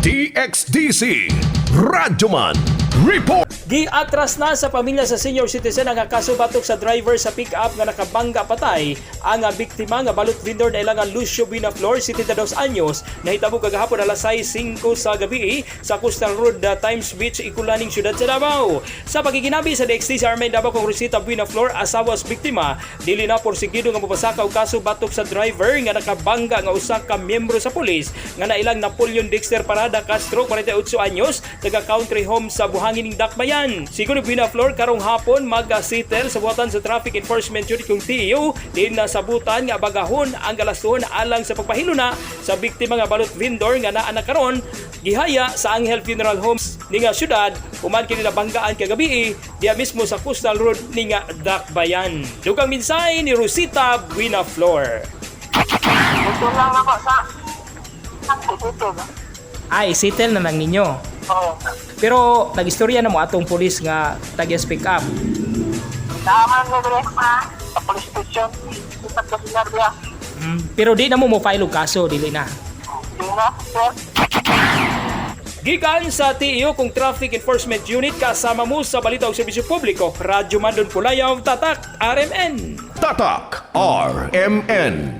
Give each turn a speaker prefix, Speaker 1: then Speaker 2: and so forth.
Speaker 1: DXDC Radyoman Report.
Speaker 2: Giatras na sa pamilya sa senior citizen ang kaso batok sa driver sa pick-up nga nakabangga patay ang biktima nga balot vendor na ilang Lucio Binaflor, 72 anyos, nahitabo kagahapon alas 6:05 sa gabi sa Coastal Road, Times Beach, Ikulaning, siyudad sa Davao. Sa pagiginabi sa DXDC Armen Davao kong Rosita Binaflor, asawa sa biktima, dili na porsigido nga mapasaka og kaso batok sa driver nga nakabangga nga usa ka miyembro sa pulis nga nailang Napoleon Dexter Parada Castro, 48 anyos, taga Country Home sa Buhangin ng Dakbayan. Siguro Binaflor karong hapon mag-settle sa buhatan sa Traffic Enforcement Unit kung TEU din nasabutan nga bagahon ang galaston alang sa pagpahiluna sa biktima nga balot vendor nga naa na karon gihaya sa Angel Funeral Homes ni nga syudad human kini nabanggaan kagabi diya mismo sa Coastal Road ni nga Dakbayan. Dugang minsay ni Rosita Binaflor.
Speaker 3: Ito lang ako sa ito.
Speaker 2: Ay, settle na lang ninyo.
Speaker 3: Oo.
Speaker 2: Pero nag-istorya na mo atong pulis nga tagyas pick up.
Speaker 3: Tama nga dire sa police station. Sa Kasilardia.
Speaker 2: Pero di na mo file og kaso, dili na.
Speaker 3: Di na, sir.
Speaker 2: Gikan sa TEU kung Traffic Enforcement Unit kasama mo sa Balita og Serbisyo Publiko, Radyo Mandon Pulayaw, Tatak, RMN.
Speaker 1: Tatak RMN.